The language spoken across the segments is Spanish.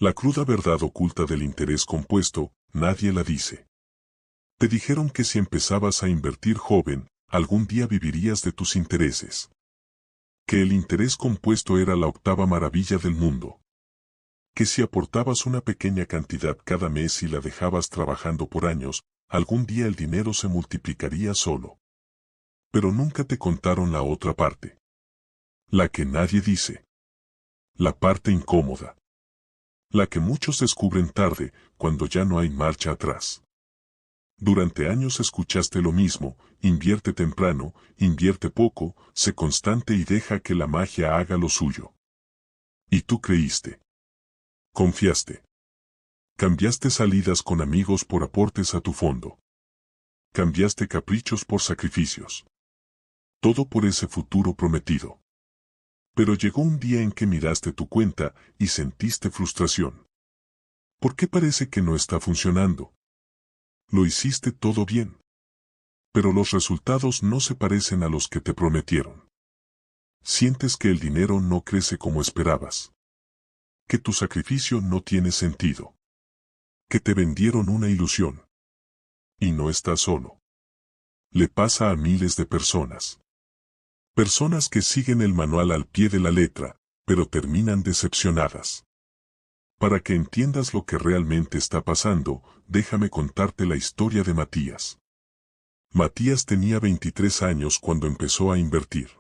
La cruda verdad oculta del interés compuesto, nadie la dice. Te dijeron que si empezabas a invertir joven, algún día vivirías de tus intereses. Que el interés compuesto era la octava maravilla del mundo. Que si aportabas una pequeña cantidad cada mes y la dejabas trabajando por años, algún día el dinero se multiplicaría solo. Pero nunca te contaron la otra parte. La que nadie dice. La parte incómoda. La que muchos descubren tarde, cuando ya no hay marcha atrás. Durante años escuchaste lo mismo: invierte temprano, invierte poco, sé constante y deja que la magia haga lo suyo. Y tú creíste. Confiaste. Cambiaste salidas con amigos por aportes a tu fondo. Cambiaste caprichos por sacrificios. Todo por ese futuro prometido. Pero llegó un día en que miraste tu cuenta y sentiste frustración. ¿Por qué parece que no está funcionando? Lo hiciste todo bien. Pero los resultados no se parecen a los que te prometieron. Sientes que el dinero no crece como esperabas. Que tu sacrificio no tiene sentido. Que te vendieron una ilusión. Y no estás solo. Le pasa a miles de personas. Personas que siguen el manual al pie de la letra, pero terminan decepcionadas. Para que entiendas lo que realmente está pasando, déjame contarte la historia de Matías. Matías tenía 23 años cuando empezó a invertir.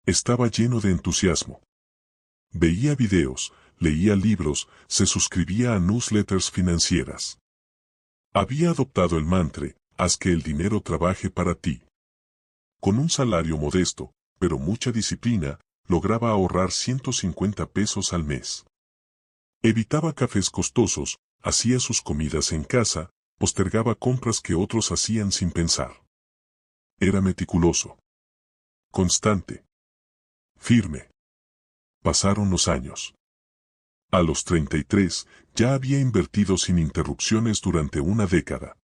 Estaba lleno de entusiasmo. Veía videos, leía libros, se suscribía a newsletters financieras. Había adoptado el mantra: haz que el dinero trabaje para ti. Con un salario modesto, pero mucha disciplina, lograba ahorrar 150 pesos al mes. Evitaba cafés costosos, hacía sus comidas en casa, postergaba compras que otros hacían sin pensar. Era meticuloso. Constante. Firme. Pasaron los años. A los 33, ya había invertido sin interrupciones durante una década.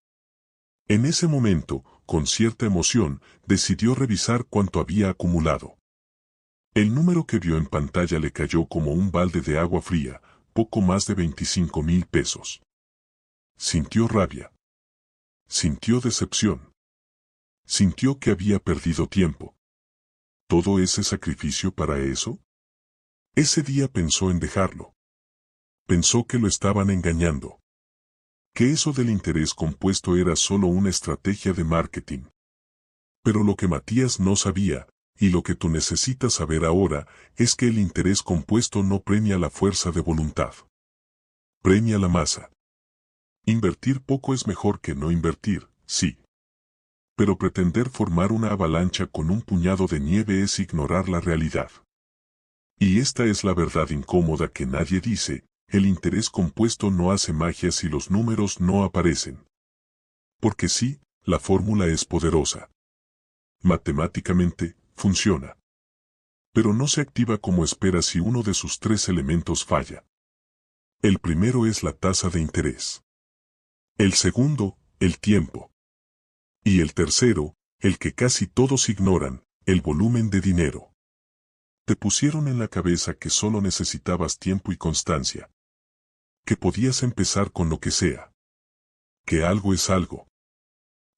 En ese momento, con cierta emoción, decidió revisar cuánto había acumulado. El número que vio en pantalla le cayó como un balde de agua fría: poco más de 25,000 pesos. Sintió rabia. Sintió decepción. Sintió que había perdido tiempo. ¿Todo ese sacrificio para eso? Ese día pensó en dejarlo. Pensó que lo estaban engañando. Que eso del interés compuesto era solo una estrategia de marketing. Pero lo que Matías no sabía, y lo que tú necesitas saber ahora, es que el interés compuesto no premia la fuerza de voluntad. Premia la masa. Invertir poco es mejor que no invertir, sí. Pero pretender formar una avalancha con un puñado de nieve es ignorar la realidad. Y esta es la verdad incómoda que nadie dice: el interés compuesto no hace magia si los números no aparecen. Porque sí, la fórmula es poderosa. Matemáticamente, funciona. Pero no se activa como espera si uno de sus 3 elementos falla. El primero es la tasa de interés. El segundo, el tiempo. Y el tercero, el que casi todos ignoran, el volumen de dinero. Te pusieron en la cabeza que solo necesitabas tiempo y constancia. Que podías empezar con lo que sea. Que algo es algo.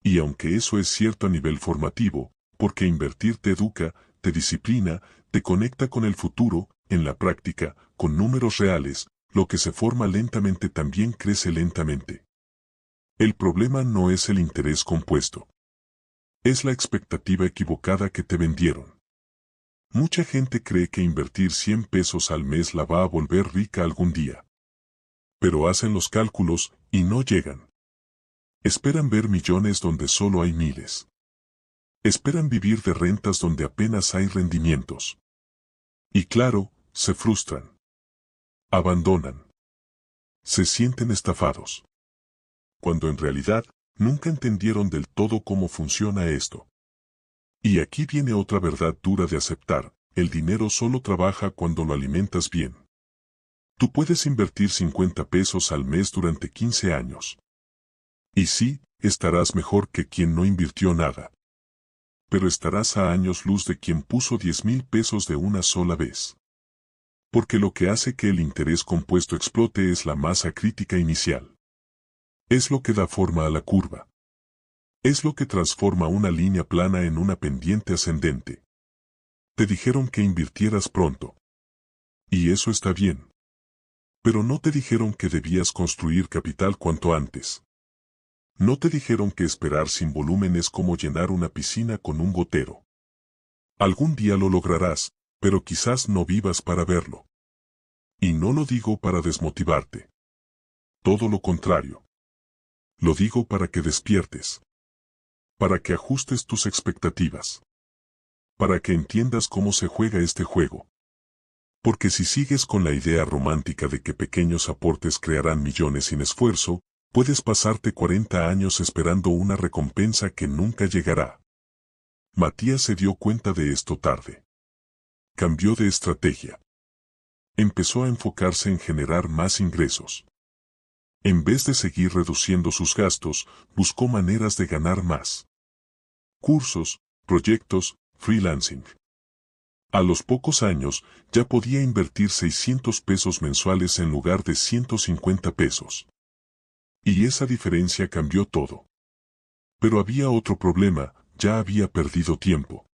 Y aunque eso es cierto a nivel formativo, porque invertir te educa, te disciplina, te conecta con el futuro, en la práctica, con números reales, lo que se forma lentamente también crece lentamente. El problema no es el interés compuesto. Es la expectativa equivocada que te vendieron. Mucha gente cree que invertir 100 pesos al mes la va a volver rica algún día. Pero hacen los cálculos, y no llegan. Esperan ver millones donde solo hay miles. Esperan vivir de rentas donde apenas hay rendimientos. Y claro, se frustran. Abandonan. Se sienten estafados. Cuando en realidad, nunca entendieron del todo cómo funciona esto. Y aquí viene otra verdad dura de aceptar: el dinero solo trabaja cuando lo alimentas bien. Tú puedes invertir 50 pesos al mes durante 15 años. Y sí, estarás mejor que quien no invirtió nada. Pero estarás a años luz de quien puso 10,000 pesos de una sola vez. Porque lo que hace que el interés compuesto explote es la masa crítica inicial. Es lo que da forma a la curva. Es lo que transforma una línea plana en una pendiente ascendente. Te dijeron que invirtieras pronto. Y eso está bien. Pero no te dijeron que debías construir capital cuanto antes. No te dijeron que esperar sin volumen es como llenar una piscina con un gotero. Algún día lo lograrás, pero quizás no vivas para verlo. Y no lo digo para desmotivarte. Todo lo contrario. Lo digo para que despiertes. Para que ajustes tus expectativas. Para que entiendas cómo se juega este juego. Porque si sigues con la idea romántica de que pequeños aportes crearán millones sin esfuerzo, puedes pasarte 40 años esperando una recompensa que nunca llegará. Matías se dio cuenta de esto tarde. Cambió de estrategia. Empezó a enfocarse en generar más ingresos. En vez de seguir reduciendo sus gastos, buscó maneras de ganar más. Cursos, proyectos, freelancing. A los pocos años, ya podía invertir 600 pesos mensuales en lugar de 150 pesos. Y esa diferencia cambió todo. Pero había otro problema, ya había perdido tiempo.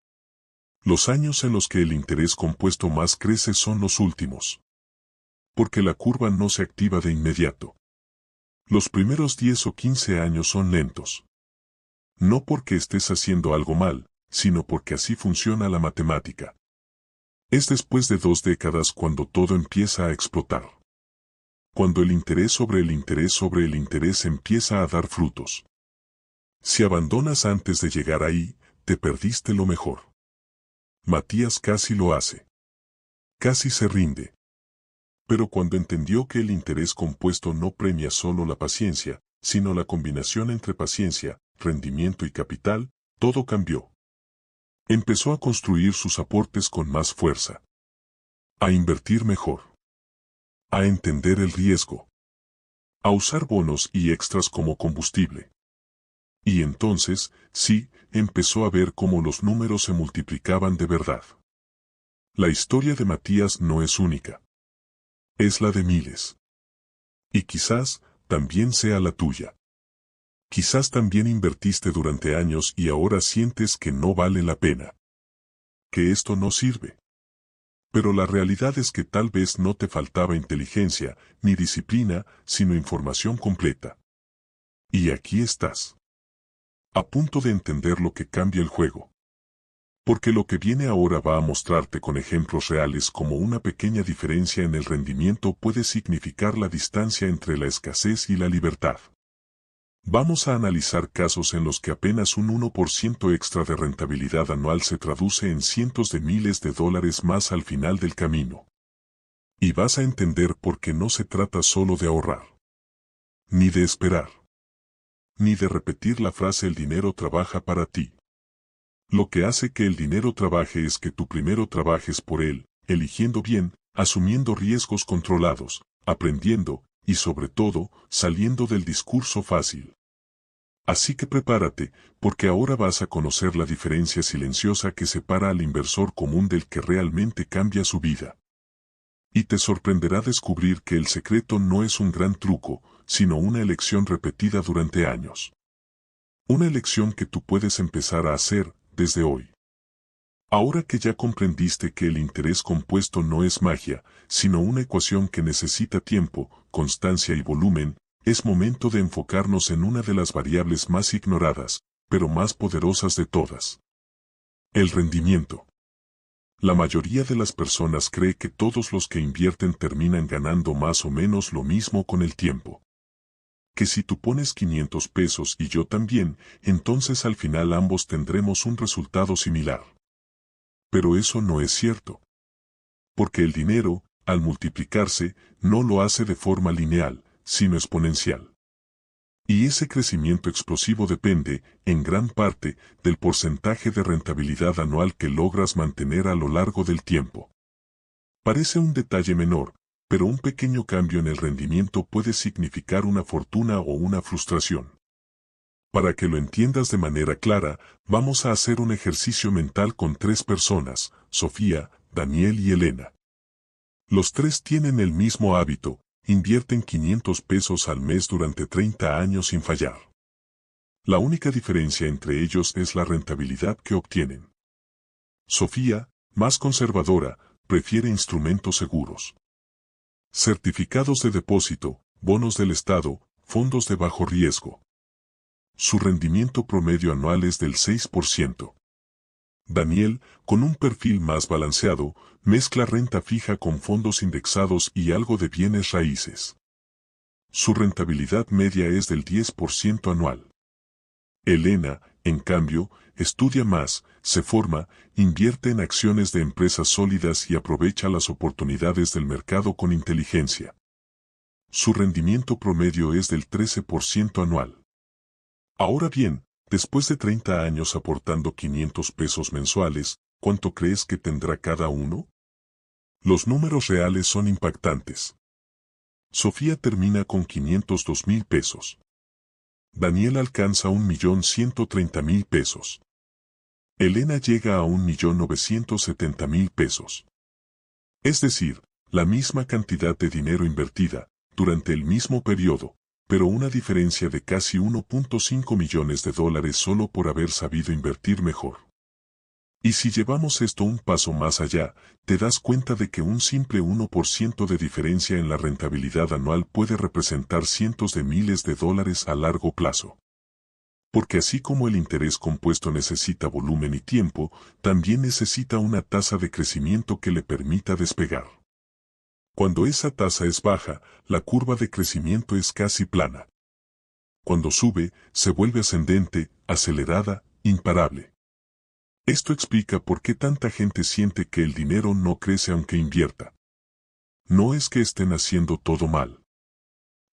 Los años en los que el interés compuesto más crece son los últimos. Porque la curva no se activa de inmediato. Los primeros 10 o 15 años son lentos. No porque estés haciendo algo mal, sino porque así funciona la matemática. Es después de 2 décadas cuando todo empieza a explotar. Cuando el interés sobre el interés sobre el interés empieza a dar frutos. Si abandonas antes de llegar ahí, te perdiste lo mejor. Matías casi lo hace. Casi se rinde. Pero cuando entendió que el interés compuesto no premia solo la paciencia, sino la combinación entre paciencia, rendimiento y capital, todo cambió. Empezó a construir sus aportes con más fuerza. A invertir mejor. A entender el riesgo. A usar bonos y extras como combustible. Y entonces, sí, empezó a ver cómo los números se multiplicaban de verdad. La historia de Matías no es única. Es la de miles. Y quizás, también sea la tuya. Quizás también invertiste durante años y ahora sientes que no vale la pena. Que esto no sirve. Pero la realidad es que tal vez no te faltaba inteligencia, ni disciplina, sino información completa. Y aquí estás. A punto de entender lo que cambia el juego. Porque lo que viene ahora va a mostrarte con ejemplos reales cómo una pequeña diferencia en el rendimiento puede significar la distancia entre la escasez y la libertad. Vamos a analizar casos en los que apenas un 1% extra de rentabilidad anual se traduce en cientos de miles de dólares más al final del camino. Y vas a entender por qué no se trata solo de ahorrar. Ni de esperar. Ni de repetir la frase el dinero trabaja para ti. Lo que hace que el dinero trabaje es que tú primero trabajes por él, eligiendo bien, asumiendo riesgos controlados, aprendiendo, y sobre todo, saliendo del discurso fácil. Así que prepárate, porque ahora vas a conocer la diferencia silenciosa que separa al inversor común del que realmente cambia su vida. Y te sorprenderá descubrir que el secreto no es un gran truco, sino una elección repetida durante años. Una elección que tú puedes empezar a hacer, desde hoy. Ahora que ya comprendiste que el interés compuesto no es magia, sino una ecuación que necesita tiempo, constancia y volumen, es momento de enfocarnos en una de las variables más ignoradas, pero más poderosas de todas. El rendimiento. La mayoría de las personas cree que todos los que invierten terminan ganando más o menos lo mismo con el tiempo. Que si tú pones 500 pesos y yo también, entonces al final ambos tendremos un resultado similar. Pero eso no es cierto. Porque el dinero, al multiplicarse, no lo hace de forma lineal, sino exponencial. Y ese crecimiento explosivo depende, en gran parte, del porcentaje de rentabilidad anual que logras mantener a lo largo del tiempo. Parece un detalle menor, pero un pequeño cambio en el rendimiento puede significar una fortuna o una frustración. Para que lo entiendas de manera clara, vamos a hacer un ejercicio mental con 3 personas, Sofía, Daniel y Elena. Los tres tienen el mismo hábito, invierten 500 pesos al mes durante 30 años sin fallar. La única diferencia entre ellos es la rentabilidad que obtienen. Sofía, más conservadora, prefiere instrumentos seguros. Certificados de depósito, bonos del Estado, fondos de bajo riesgo. Su rendimiento promedio anual es del 6%. Daniel, con un perfil más balanceado, mezcla renta fija con fondos indexados y algo de bienes raíces. Su rentabilidad media es del 10% anual. Elena, en cambio, estudia más, se forma, invierte en acciones de empresas sólidas y aprovecha las oportunidades del mercado con inteligencia. Su rendimiento promedio es del 13% anual. Ahora bien, después de 30 años aportando 500 pesos mensuales, ¿cuánto crees que tendrá cada uno? Los números reales son impactantes. Sofía termina con 502,000 pesos. Daniel alcanza 1.130.000 pesos. Elena llega a 1.970.000 pesos. Es decir, la misma cantidad de dinero invertida, durante el mismo periodo, pero una diferencia de casi 1.5 millones de dólares solo por haber sabido invertir mejor. Y si llevamos esto un paso más allá, te das cuenta de que un simple 1% de diferencia en la rentabilidad anual puede representar cientos de miles de dólares a largo plazo. Porque así como el interés compuesto necesita volumen y tiempo, también necesita una tasa de crecimiento que le permita despegar. Cuando esa tasa es baja, la curva de crecimiento es casi plana. Cuando sube, se vuelve ascendente, acelerada, imparable. Esto explica por qué tanta gente siente que el dinero no crece aunque invierta. No es que estén haciendo todo mal.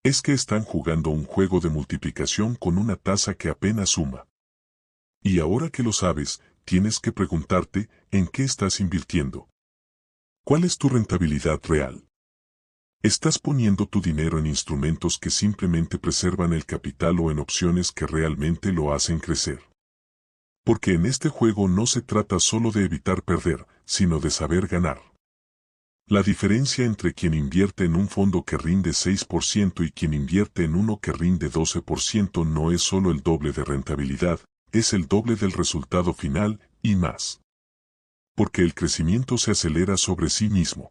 Es que están jugando un juego de multiplicación con una tasa que apenas suma. Y ahora que lo sabes, tienes que preguntarte, ¿en qué estás invirtiendo? ¿Cuál es tu rentabilidad real? ¿Estás poniendo tu dinero en instrumentos que simplemente preservan el capital o en opciones que realmente lo hacen crecer? Porque en este juego no se trata solo de evitar perder, sino de saber ganar. La diferencia entre quien invierte en un fondo que rinde 6% y quien invierte en uno que rinde 12% no es solo el doble de rentabilidad, es el doble del resultado final, y más. Porque el crecimiento se acelera sobre sí mismo.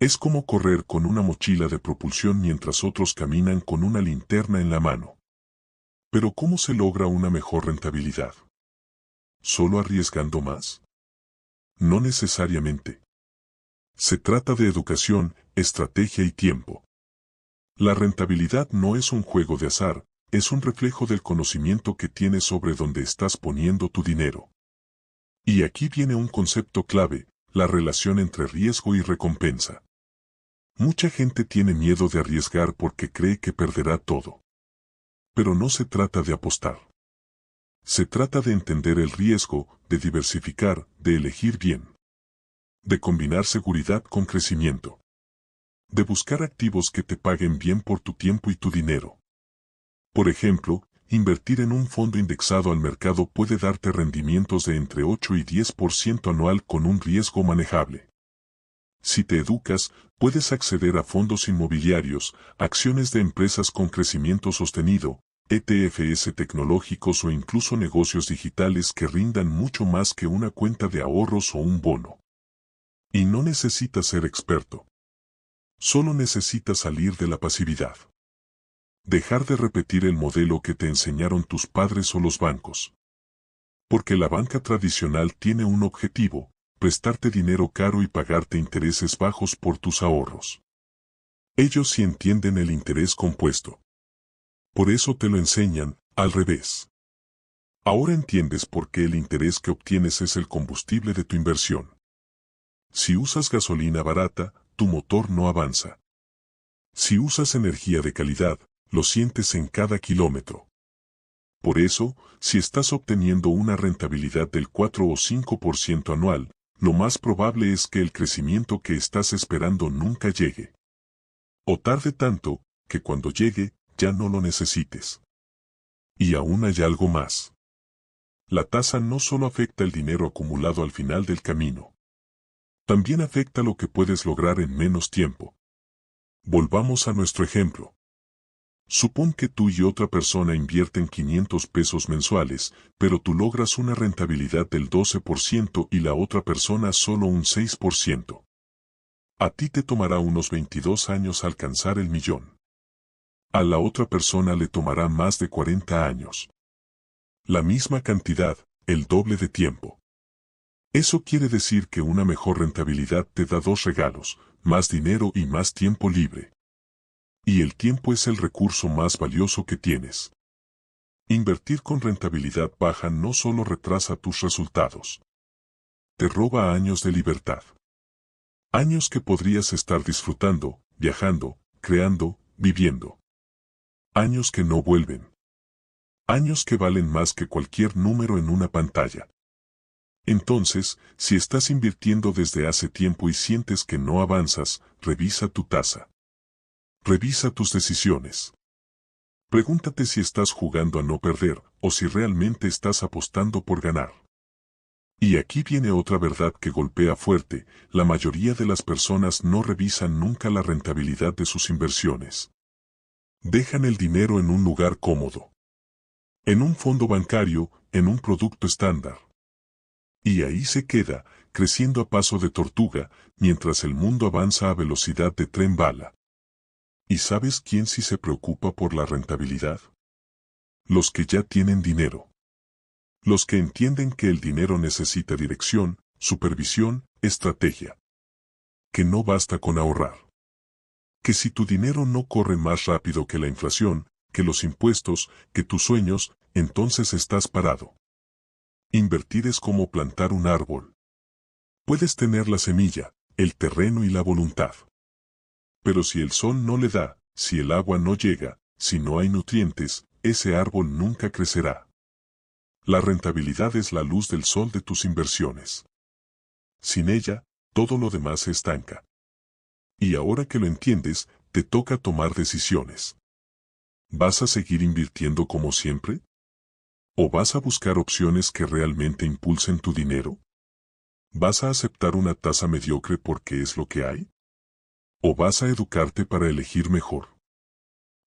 Es como correr con una mochila de propulsión mientras otros caminan con una linterna en la mano. Pero ¿cómo se logra una mejor rentabilidad? ¿Solo arriesgando más? No necesariamente. Se trata de educación, estrategia y tiempo. La rentabilidad no es un juego de azar, es un reflejo del conocimiento que tienes sobre dónde estás poniendo tu dinero. Y aquí viene un concepto clave, la relación entre riesgo y recompensa. Mucha gente tiene miedo de arriesgar porque cree que perderá todo. Pero no se trata de apostar. Se trata de entender el riesgo, de diversificar, de elegir bien. De combinar seguridad con crecimiento. De buscar activos que te paguen bien por tu tiempo y tu dinero. Por ejemplo, invertir en un fondo indexado al mercado puede darte rendimientos de entre 8 y 10% anual con un riesgo manejable. Si te educas, puedes acceder a fondos inmobiliarios, acciones de empresas con crecimiento sostenido, ETFs tecnológicos o incluso negocios digitales que rindan mucho más que una cuenta de ahorros o un bono. Y no necesitas ser experto. Solo necesitas salir de la pasividad. Dejar de repetir el modelo que te enseñaron tus padres o los bancos. Porque la banca tradicional tiene un objetivo, prestarte dinero caro y pagarte intereses bajos por tus ahorros. Ellos sí entienden el interés compuesto. Por eso te lo enseñan, al revés. Ahora entiendes por qué el interés que obtienes es el combustible de tu inversión. Si usas gasolina barata, tu motor no avanza. Si usas energía de calidad, lo sientes en cada kilómetro. Por eso, si estás obteniendo una rentabilidad del 4 o 5% anual, lo más probable es que el crecimiento que estás esperando nunca llegue. O tarde tanto, que cuando llegue, ya no lo necesites. Y aún hay algo más. La tasa no solo afecta el dinero acumulado al final del camino. también afecta lo que puedes lograr en menos tiempo. Volvamos a nuestro ejemplo. Supón que tú y otra persona invierten 500 pesos mensuales, pero tú logras una rentabilidad del 12% y la otra persona solo un 6%. A ti te tomará unos 22 años alcanzar el millón. A la otra persona le tomará más de 40 años. La misma cantidad, el doble de tiempo. Eso quiere decir que una mejor rentabilidad te da dos regalos, más dinero y más tiempo libre. Y el tiempo es el recurso más valioso que tienes. Invertir con rentabilidad baja no solo retrasa tus resultados. Te roba años de libertad. Años que podrías estar disfrutando, viajando, creando, viviendo. Años que no vuelven. Años que valen más que cualquier número en una pantalla. Entonces, si estás invirtiendo desde hace tiempo y sientes que no avanzas, revisa tu tasa. Revisa tus decisiones. Pregúntate si estás jugando a no perder o si realmente estás apostando por ganar. Y aquí viene otra verdad que golpea fuerte: la mayoría de las personas no revisan nunca la rentabilidad de sus inversiones. Dejan el dinero en un lugar cómodo. En un fondo bancario, en un producto estándar. Y ahí se queda, creciendo a paso de tortuga, mientras el mundo avanza a velocidad de tren bala. ¿Y sabes quién sí se preocupa por la rentabilidad? Los que ya tienen dinero. Los que entienden que el dinero necesita dirección, supervisión, estrategia. Que no basta con ahorrar. Que si tu dinero no corre más rápido que la inflación, que los impuestos, que tus sueños, entonces estás parado. Invertir es como plantar un árbol. Puedes tener la semilla, el terreno y la voluntad. Pero si el sol no le da, si el agua no llega, si no hay nutrientes, ese árbol nunca crecerá. La rentabilidad es la luz del sol de tus inversiones. Sin ella, todo lo demás se estanca. Y ahora que lo entiendes, te toca tomar decisiones. ¿Vas a seguir invirtiendo como siempre? ¿O vas a buscar opciones que realmente impulsen tu dinero? ¿Vas a aceptar una tasa mediocre porque es lo que hay? ¿O vas a educarte para elegir mejor?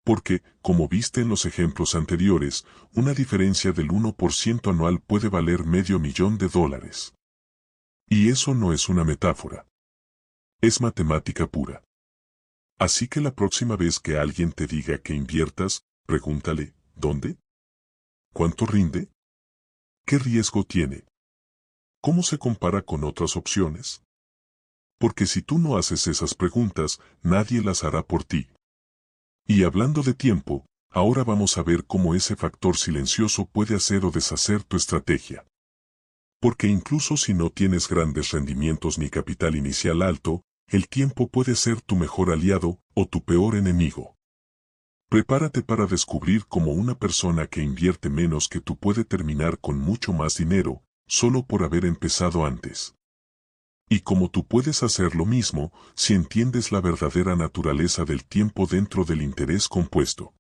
Porque, como viste en los ejemplos anteriores, una diferencia del 1% anual puede valer $500,000. Y eso no es una metáfora. Es matemática pura. Así que la próxima vez que alguien te diga que inviertas, pregúntale, ¿dónde? ¿Cuánto rinde? ¿Qué riesgo tiene? ¿Cómo se compara con otras opciones? Porque si tú no haces esas preguntas, nadie las hará por ti. Y hablando de tiempo, ahora vamos a ver cómo ese factor silencioso puede hacer o deshacer tu estrategia. Porque incluso si no tienes grandes rendimientos ni capital inicial alto, el tiempo puede ser tu mejor aliado o tu peor enemigo. Prepárate para descubrir cómo una persona que invierte menos que tú puede terminar con mucho más dinero, solo por haber empezado antes. Y cómo tú puedes hacer lo mismo si entiendes la verdadera naturaleza del tiempo dentro del interés compuesto.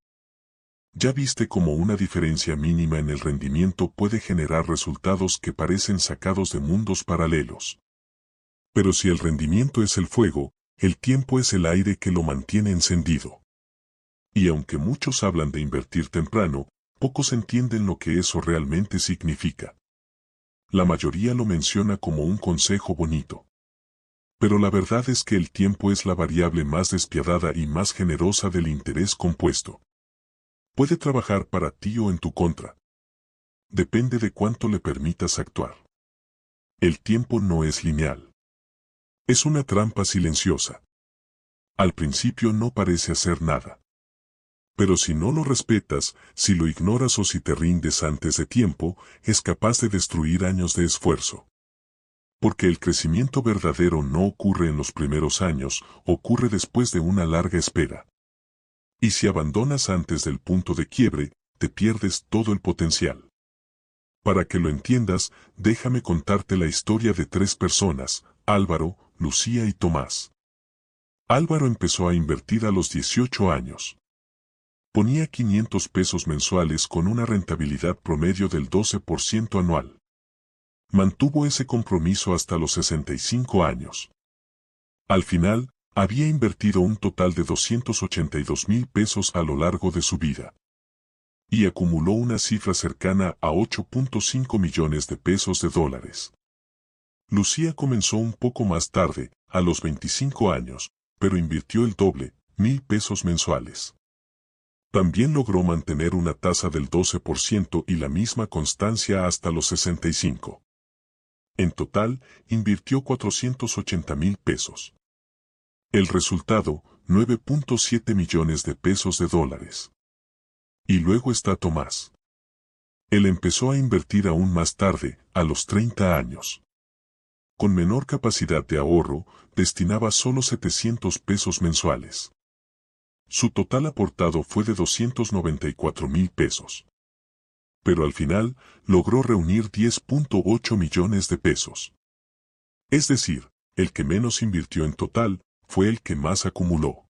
Ya viste cómo una diferencia mínima en el rendimiento puede generar resultados que parecen sacados de mundos paralelos. Pero si el rendimiento es el fuego, el tiempo es el aire que lo mantiene encendido. Y aunque muchos hablan de invertir temprano, pocos entienden lo que eso realmente significa. La mayoría lo menciona como un consejo bonito. Pero la verdad es que el tiempo es la variable más despiadada y más generosa del interés compuesto. Puede trabajar para ti o en tu contra. Depende de cuánto le permitas actuar. El tiempo no es lineal. Es una trampa silenciosa. Al principio no parece hacer nada. Pero si no lo respetas, si lo ignoras o si te rindes antes de tiempo, es capaz de destruir años de esfuerzo. Porque el crecimiento verdadero no ocurre en los primeros años, ocurre después de una larga espera. Y si abandonas antes del punto de quiebre, te pierdes todo el potencial. Para que lo entiendas, déjame contarte la historia de tres personas: Álvaro, Lucía y Tomás. Álvaro empezó a invertir a los 18 años. Ponía 500 pesos mensuales con una rentabilidad promedio del 12% anual. Mantuvo ese compromiso hasta los 65 años. Al final, había invertido un total de 282,000 pesos a lo largo de su vida. Y acumuló una cifra cercana a 8.5 millones de pesos de dólares. Lucía comenzó un poco más tarde, a los 25 años, pero invirtió el doble, 1,000 pesos mensuales. También logró mantener una tasa del 12% y la misma constancia hasta los 65. En total, invirtió 480,000 pesos. El resultado, 9.7 millones de pesos de dólares. Y luego está Tomás. Él empezó a invertir aún más tarde, a los 30 años. Con menor capacidad de ahorro, destinaba solo 700 pesos mensuales. Su total aportado fue de 294,000 pesos. Pero al final, logró reunir 10.8 millones de pesos. Es decir, el que menos invirtió en total, fue el que más acumuló.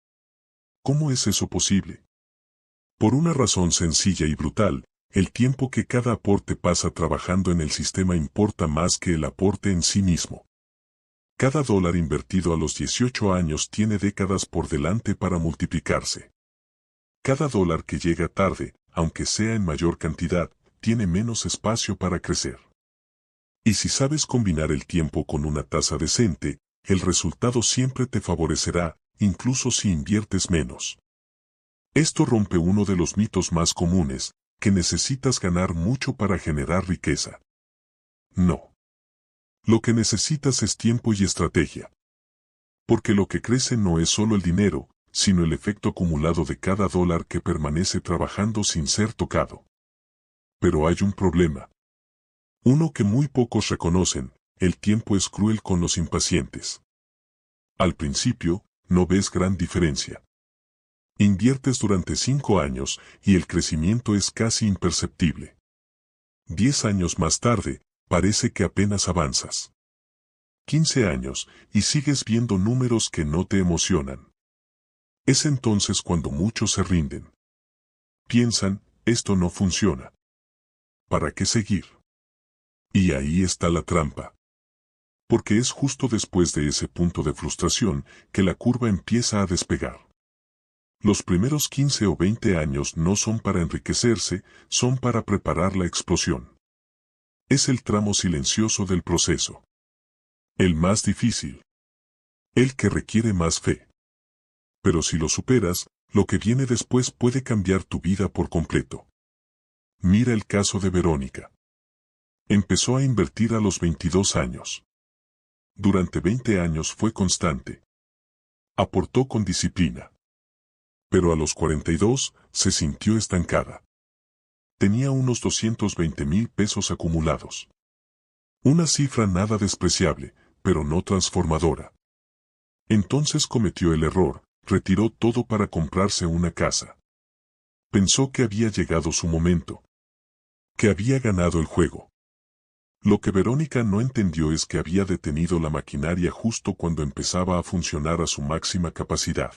¿Cómo es eso posible? Por una razón sencilla y brutal, el tiempo que cada aporte pasa trabajando en el sistema importa más que el aporte en sí mismo. Cada dólar invertido a los 18 años tiene décadas por delante para multiplicarse. Cada dólar que llega tarde, aunque sea en mayor cantidad, tiene menos espacio para crecer. Y si sabes combinar el tiempo con una tasa decente, el resultado siempre te favorecerá, incluso si inviertes menos. Esto rompe uno de los mitos más comunes, que necesitas ganar mucho para generar riqueza. No. Lo que necesitas es tiempo y estrategia. Porque lo que crece no es solo el dinero, sino el efecto acumulado de cada dólar que permanece trabajando sin ser tocado. Pero hay un problema. Uno que muy pocos reconocen: el tiempo es cruel con los impacientes. Al principio, no ves gran diferencia. Inviertes durante 5 años y el crecimiento es casi imperceptible. 10 años más tarde, parece que apenas avanzas. 15 años y sigues viendo números que no te emocionan. Es entonces cuando muchos se rinden. Piensan: esto no funciona. ¿Para qué seguir? Y ahí está la trampa. Porque es justo después de ese punto de frustración que la curva empieza a despegar. Los primeros 15 o 20 años no son para enriquecerse, son para preparar la explosión. Es el tramo silencioso del proceso. El más difícil. El que requiere más fe. Pero si lo superas, lo que viene después puede cambiar tu vida por completo. Mira el caso de Verónica. Empezó a invertir a los 22 años. Durante 20 años fue constante. Aportó con disciplina. Pero a los 42, se sintió estancada. Tenía unos 220,000 pesos acumulados. Una cifra nada despreciable, pero no transformadora. Entonces cometió el error, retiró todo para comprarse una casa. Pensó que había llegado su momento. Que había ganado el juego. Lo que Verónica no entendió es que había detenido la maquinaria justo cuando empezaba a funcionar a su máxima capacidad.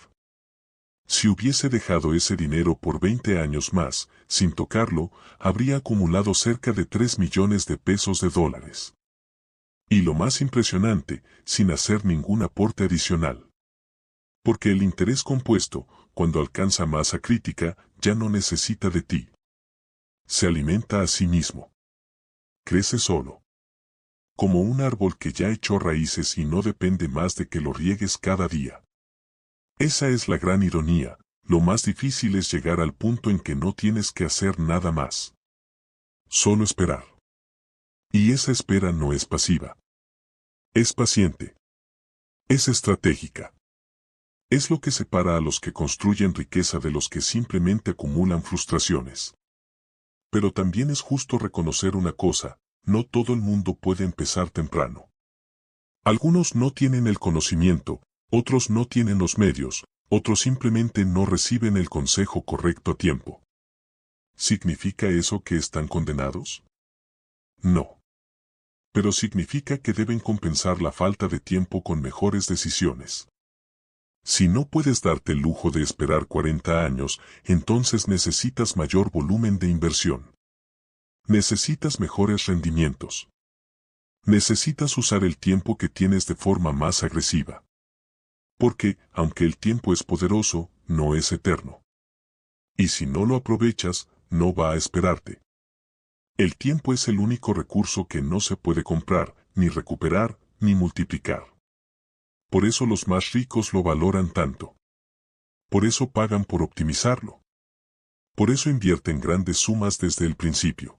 Si hubiese dejado ese dinero por 20 años más, sin tocarlo, habría acumulado cerca de 3 millones de pesos de dólares. Y lo más impresionante, sin hacer ningún aporte adicional. Porque el interés compuesto, cuando alcanza masa crítica, ya no necesita de ti. Se alimenta a sí mismo. Crece solo. Como un árbol que ya echó raíces y no depende más de que lo riegues cada día. Esa es la gran ironía: lo más difícil es llegar al punto en que no tienes que hacer nada más. Solo esperar. Y esa espera no es pasiva. Es paciente. Es estratégica. Es lo que separa a los que construyen riqueza de los que simplemente acumulan frustraciones. Pero también es justo reconocer una cosa: no todo el mundo puede empezar temprano. Algunos no tienen el conocimiento, otros no tienen los medios, otros simplemente no reciben el consejo correcto a tiempo. ¿Significa eso que están condenados? No. Pero significa que deben compensar la falta de tiempo con mejores decisiones. Si no puedes darte el lujo de esperar 40 años, entonces necesitas mayor volumen de inversión. Necesitas mejores rendimientos. Necesitas usar el tiempo que tienes de forma más agresiva. Porque, aunque el tiempo es poderoso, no es eterno. Y si no lo aprovechas, no va a esperarte. El tiempo es el único recurso que no se puede comprar, ni recuperar, ni multiplicar. Por eso los más ricos lo valoran tanto. Por eso pagan por optimizarlo. Por eso invierten grandes sumas desde el principio.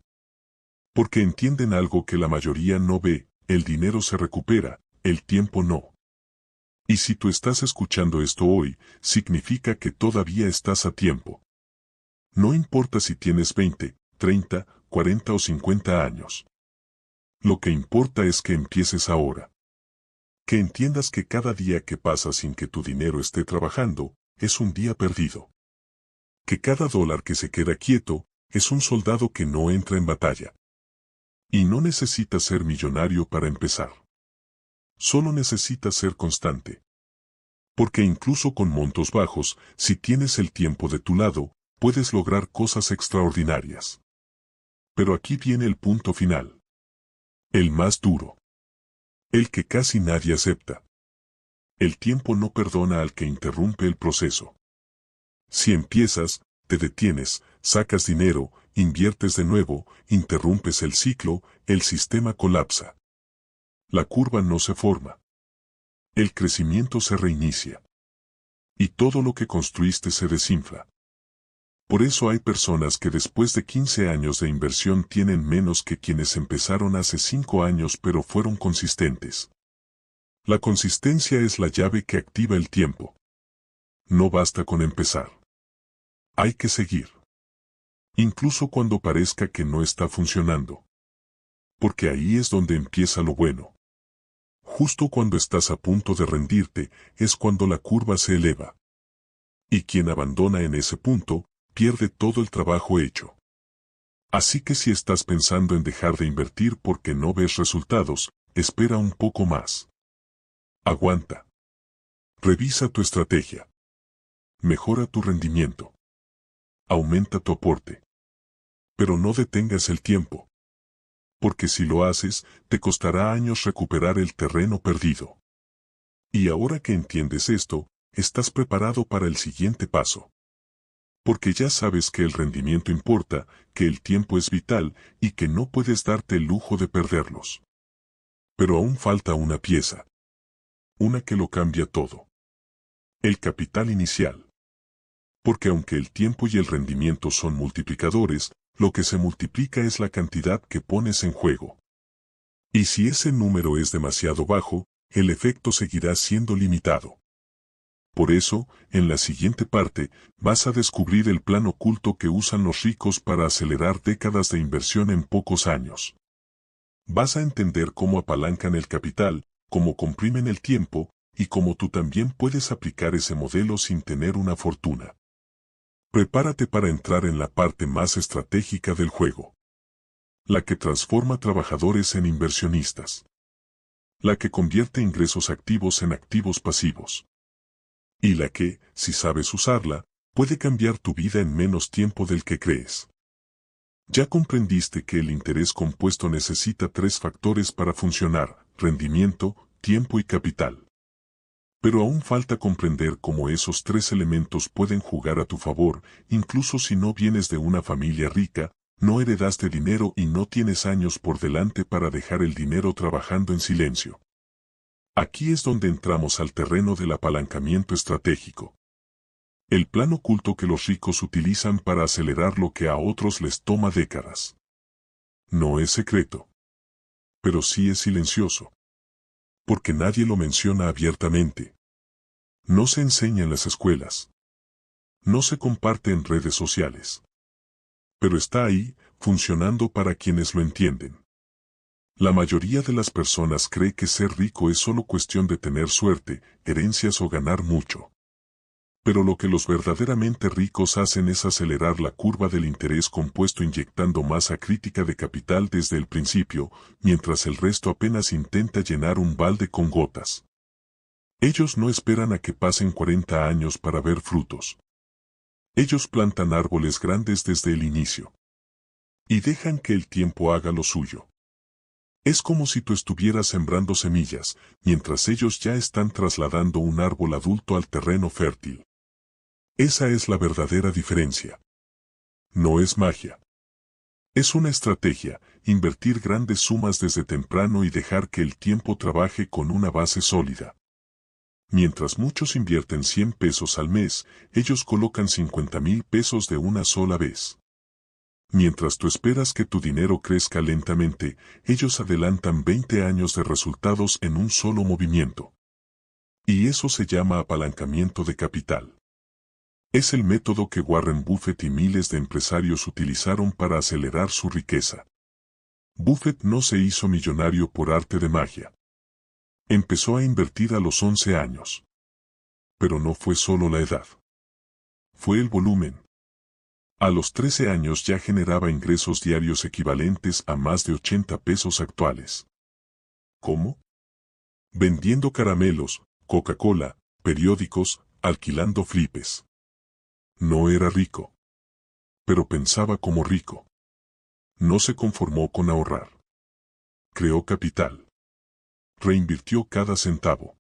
Porque entienden algo que la mayoría no ve: el dinero se recupera, el tiempo no. Y si tú estás escuchando esto hoy, significa que todavía estás a tiempo. No importa si tienes 20, 30, 40 o 50 años. Lo que importa es que empieces ahora. Que entiendas que cada día que pasa sin que tu dinero esté trabajando, es un día perdido. Que cada dólar que se queda quieto, es un soldado que no entra en batalla. Y no necesitas ser millonario para empezar. Solo necesitas ser constante. Porque incluso con montos bajos, si tienes el tiempo de tu lado, puedes lograr cosas extraordinarias. Pero aquí viene el punto final. El más duro. El que casi nadie acepta. El tiempo no perdona al que interrumpe el proceso. Si empiezas, te detienes, sacas dinero, inviertes de nuevo, interrumpes el ciclo, el sistema colapsa. La curva no se forma. El crecimiento se reinicia. Y todo lo que construiste se desinfla. Por eso hay personas que después de 15 años de inversión tienen menos que quienes empezaron hace 5 años pero fueron consistentes. La consistencia es la llave que activa el tiempo. No basta con empezar. Hay que seguir. Incluso cuando parezca que no está funcionando. Porque ahí es donde empieza lo bueno. Justo cuando estás a punto de rendirte, es cuando la curva se eleva. Y quien abandona en ese punto, pierde todo el trabajo hecho. Así que si estás pensando en dejar de invertir porque no ves resultados, espera un poco más. Aguanta. Revisa tu estrategia. Mejora tu rendimiento. Aumenta tu aporte. Pero no detengas el tiempo. Porque si lo haces, te costará años recuperar el terreno perdido. Y ahora que entiendes esto, estás preparado para el siguiente paso. Porque ya sabes que el rendimiento importa, que el tiempo es vital y que no puedes darte el lujo de perderlos. Pero aún falta una pieza. Una que lo cambia todo. El capital inicial. Porque aunque el tiempo y el rendimiento son multiplicadores, lo que se multiplica es la cantidad que pones en juego. Y si ese número es demasiado bajo, el efecto seguirá siendo limitado. Por eso, en la siguiente parte, vas a descubrir el plan oculto que usan los ricos para acelerar décadas de inversión en pocos años. Vas a entender cómo apalancan el capital, cómo comprimen el tiempo, y cómo tú también puedes aplicar ese modelo sin tener una fortuna. Prepárate para entrar en la parte más estratégica del juego. La que transforma trabajadores en inversionistas. La que convierte ingresos activos en activos pasivos. Y la que, si sabes usarla, puede cambiar tu vida en menos tiempo del que crees. Ya comprendiste que el interés compuesto necesita 3 factores para funcionar: rendimiento, tiempo y capital. Pero aún falta comprender cómo esos 3 elementos pueden jugar a tu favor, incluso si no vienes de una familia rica, no heredaste dinero y no tienes años por delante para dejar el dinero trabajando en silencio. Aquí es donde entramos al terreno del apalancamiento estratégico. El plan oculto que los ricos utilizan para acelerar lo que a otros les toma décadas. No es secreto. Pero sí es silencioso. Porque nadie lo menciona abiertamente. No se enseña en las escuelas. No se comparte en redes sociales. Pero está ahí, funcionando para quienes lo entienden. La mayoría de las personas cree que ser rico es solo cuestión de tener suerte, herencias o ganar mucho. Pero lo que los verdaderamente ricos hacen es acelerar la curva del interés compuesto inyectando masa crítica de capital desde el principio, mientras el resto apenas intenta llenar un balde con gotas. Ellos no esperan a que pasen 40 años para ver frutos. Ellos plantan árboles grandes desde el inicio. Y dejan que el tiempo haga lo suyo. Es como si tú estuvieras sembrando semillas, mientras ellos ya están trasladando un árbol adulto al terreno fértil. Esa es la verdadera diferencia. No es magia. Es una estrategia, invertir grandes sumas desde temprano y dejar que el tiempo trabaje con una base sólida. Mientras muchos invierten 100 pesos al mes, ellos colocan 50,000 pesos de una sola vez. Mientras tú esperas que tu dinero crezca lentamente, ellos adelantan 20 años de resultados en un solo movimiento. Y eso se llama apalancamiento de capital. Es el método que Warren Buffett y miles de empresarios utilizaron para acelerar su riqueza. Buffett no se hizo millonario por arte de magia. Empezó a invertir a los 11 años. Pero no fue solo la edad. Fue el volumen. A los 13 años ya generaba ingresos diarios equivalentes a más de 80 pesos actuales. ¿Cómo? Vendiendo caramelos, Coca-Cola, periódicos, alquilando flipes. No era rico. Pero pensaba como rico. No se conformó con ahorrar. Creó capital. Reinvirtió cada centavo.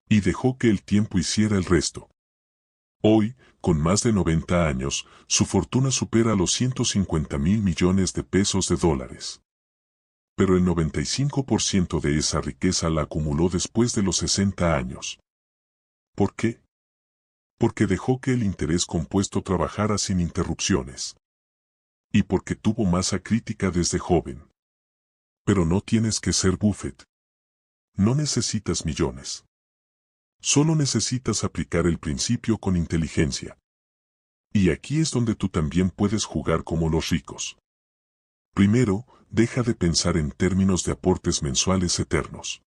Y dejó que el tiempo hiciera el resto. Hoy, con más de 90 años, su fortuna supera los 150,000 millones de pesos de dólares. Pero el 95% de esa riqueza la acumuló después de los 60 años. ¿Por qué? Porque dejó que el interés compuesto trabajara sin interrupciones. Y porque tuvo masa crítica desde joven. Pero no tienes que ser Buffett. No necesitas millones. Solo necesitas aplicar el principio con inteligencia. Y aquí es donde tú también puedes jugar como los ricos. Primero, deja de pensar en términos de aportes mensuales eternos.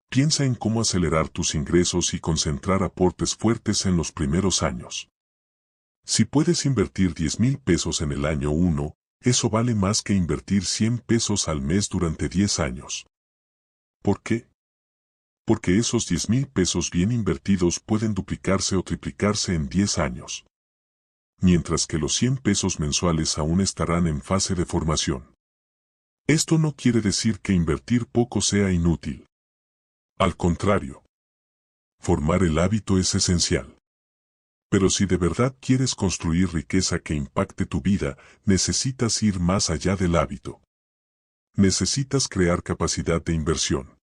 Piensa en cómo acelerar tus ingresos y concentrar aportes fuertes en los primeros años. Si puedes invertir 10,000 pesos en el año 1, eso vale más que invertir 100 pesos al mes durante 10 años. ¿Por qué? Porque esos 10,000 pesos bien invertidos pueden duplicarse o triplicarse en 10 años. Mientras que los 100 pesos mensuales aún estarán en fase de formación. Esto no quiere decir que invertir poco sea inútil. Al contrario. Formar el hábito es esencial. Pero si de verdad quieres construir riqueza que impacte tu vida, necesitas ir más allá del hábito. Necesitas crear capacidad de inversión.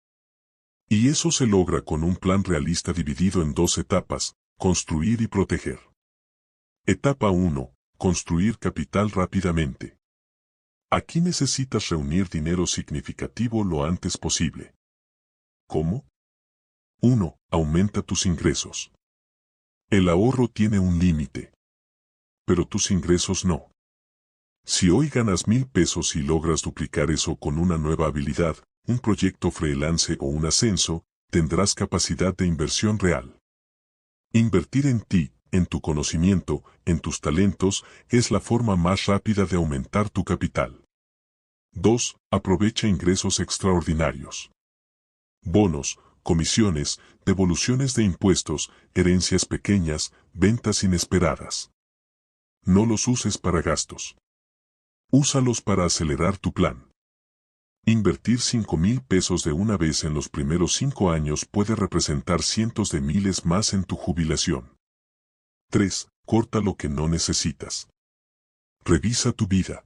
Y eso se logra con un plan realista dividido en 2 etapas, construir y proteger. Etapa 1. Construir capital rápidamente. Aquí necesitas reunir dinero significativo lo antes posible. ¿Cómo? 1. Aumenta tus ingresos. El ahorro tiene un límite. Pero tus ingresos no. Si hoy ganas 1,000 pesos y logras duplicar eso con una nueva habilidad, un proyecto freelance o un ascenso, tendrás capacidad de inversión real. Invertir en ti, en tu conocimiento, en tus talentos, es la forma más rápida de aumentar tu capital. 2. Aprovecha ingresos extraordinarios. Bonos, comisiones, devoluciones de impuestos, herencias pequeñas, ventas inesperadas. No los uses para gastos. Úsalos para acelerar tu plan. Invertir 5,000 pesos de una vez en los primeros 5 años puede representar cientos de miles más en tu jubilación. 3. Corta lo que no necesitas. Revisa tu vida.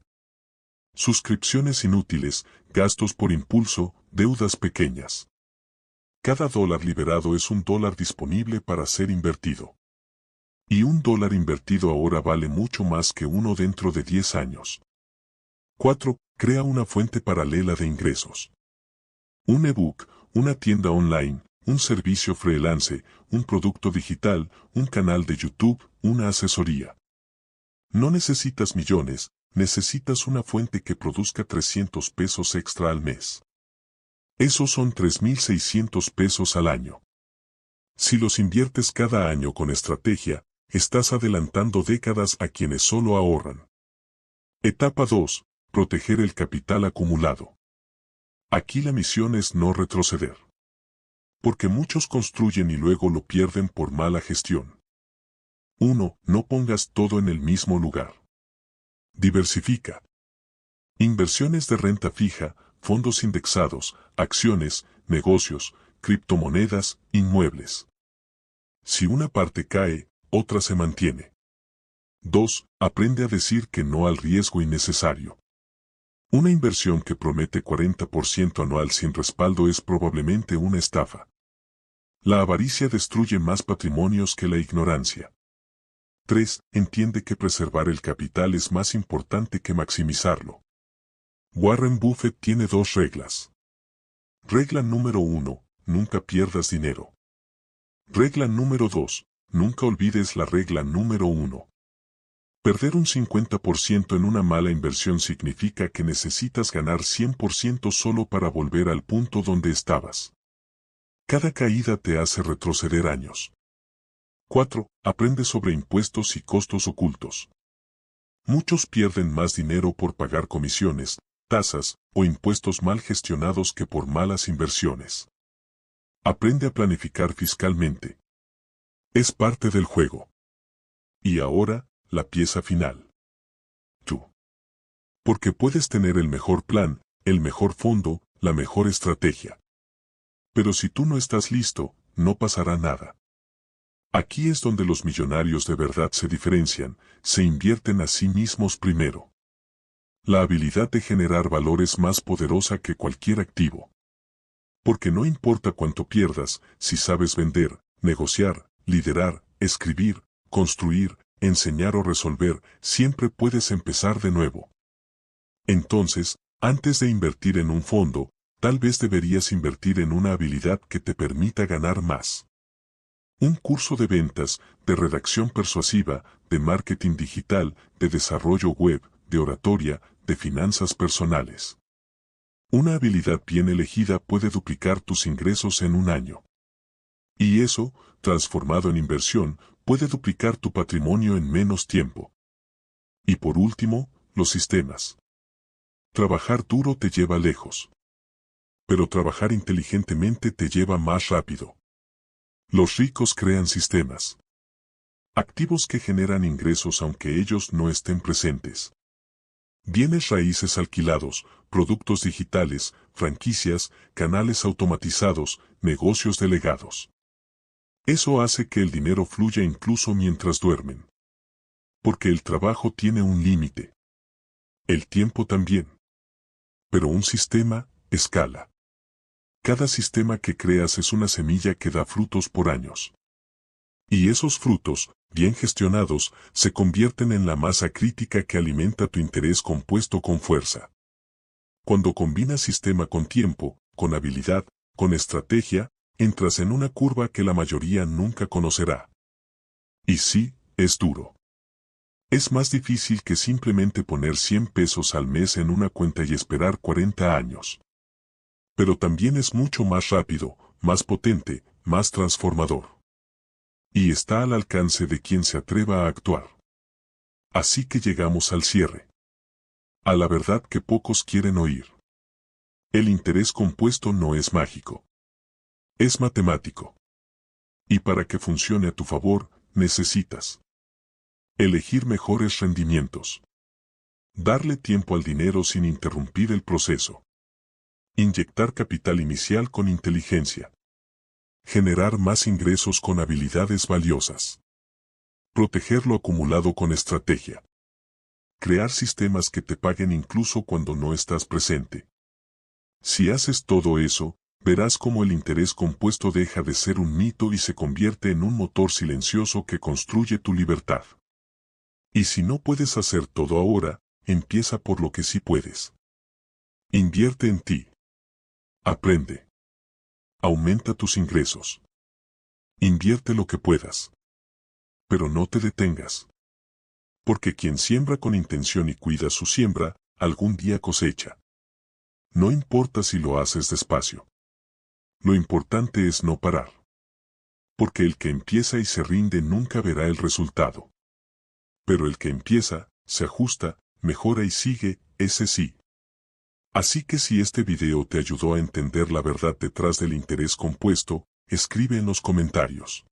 Suscripciones inútiles, gastos por impulso, deudas pequeñas. Cada dólar liberado es un dólar disponible para ser invertido. Y un dólar invertido ahora vale mucho más que uno dentro de 10 años. 4. Crea una fuente paralela de ingresos. Un ebook, una tienda online, un servicio freelance, un producto digital, un canal de YouTube, una asesoría. No necesitas millones, necesitas una fuente que produzca 300 pesos extra al mes. Esos son 3,600 pesos al año. Si los inviertes cada año con estrategia, estás adelantando décadas a quienes solo ahorran. Etapa 2. Proteger el capital acumulado. Aquí la misión es no retroceder. Porque muchos construyen y luego lo pierden por mala gestión. 1. No pongas todo en el mismo lugar. Diversifica. Inversiones de renta fija, fondos indexados, acciones, negocios, criptomonedas, inmuebles. Si una parte cae, otra se mantiene. 2. Aprende a decir que no al riesgo innecesario. Una inversión que promete 40% anual sin respaldo es probablemente una estafa. La avaricia destruye más patrimonios que la ignorancia. 3. Entiende que preservar el capital es más importante que maximizarlo. Warren Buffett tiene 2 reglas. Regla número 1. Nunca pierdas dinero. Regla número 2. Nunca olvides la regla número 1. Perder un 50% en una mala inversión significa que necesitas ganar 100% solo para volver al punto donde estabas. Cada caída te hace retroceder años. 4. Aprende sobre impuestos y costos ocultos. Muchos pierden más dinero por pagar comisiones, tasas o impuestos mal gestionados que por malas inversiones. Aprende a planificar fiscalmente. Es parte del juego. Y ahora, la pieza final. Tú. Porque puedes tener el mejor plan, el mejor fondo, la mejor estrategia. Pero si tú no estás listo, no pasará nada. Aquí es donde los millonarios de verdad se diferencian, se invierten a sí mismos primero. La habilidad de generar valor es más poderosa que cualquier activo. Porque no importa cuánto pierdas, si sabes vender, negociar, liderar, escribir, construir, enseñar o resolver, siempre puedes empezar de nuevo. Entonces, antes de invertir en un fondo, tal vez deberías invertir en una habilidad que te permita ganar más. Un curso de ventas, de redacción persuasiva, de marketing digital, de desarrollo web, de oratoria, de finanzas personales. Una habilidad bien elegida puede duplicar tus ingresos en un año. Y eso, transformado en inversión, puede duplicar tu patrimonio en menos tiempo. Y por último, los sistemas. Trabajar duro te lleva lejos. Pero trabajar inteligentemente te lleva más rápido. Los ricos crean sistemas. Activos que generan ingresos aunque ellos no estén presentes. Bienes raíces alquilados, productos digitales, franquicias, canales automatizados, negocios delegados. Eso hace que el dinero fluya incluso mientras duermen. Porque el trabajo tiene un límite. El tiempo también. Pero un sistema, escala. Cada sistema que creas es una semilla que da frutos por años. Y esos frutos, bien gestionados, se convierten en la masa crítica que alimenta tu interés compuesto con fuerza. Cuando combinas sistema con tiempo, con habilidad, con estrategia, entras en una curva que la mayoría nunca conocerá. Y sí, es duro. Es más difícil que simplemente poner 100 pesos al mes en una cuenta y esperar 40 años. Pero también es mucho más rápido, más potente, más transformador. Y está al alcance de quien se atreva a actuar. Así que llegamos al cierre. A la verdad que pocos quieren oír. El interés compuesto no es mágico. Es matemático. Y para que funcione a tu favor, necesitas elegir mejores rendimientos. Darle tiempo al dinero sin interrumpir el proceso. Inyectar capital inicial con inteligencia. Generar más ingresos con habilidades valiosas. Proteger lo acumulado con estrategia. Crear sistemas que te paguen incluso cuando no estás presente. Si haces todo eso, verás cómo el interés compuesto deja de ser un mito y se convierte en un motor silencioso que construye tu libertad. Y si no puedes hacer todo ahora, empieza por lo que sí puedes. Invierte en ti. Aprende. Aumenta tus ingresos. Invierte lo que puedas. Pero no te detengas. Porque quien siembra con intención y cuida su siembra, algún día cosecha. No importa si lo haces despacio. Lo importante es no parar. Porque el que empieza y se rinde nunca verá el resultado. Pero el que empieza, se ajusta, mejora y sigue, ese sí. Así que si este video te ayudó a entender la verdad detrás del interés compuesto, escribe en los comentarios.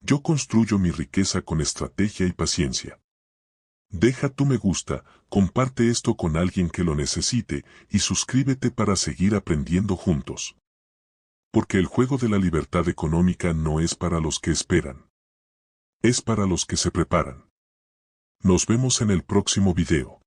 Yo construyo mi riqueza con estrategia y paciencia. Deja tu me gusta, comparte esto con alguien que lo necesite y suscríbete para seguir aprendiendo juntos. Porque el juego de la libertad económica no es para los que esperan. Es para los que se preparan. Nos vemos en el próximo video.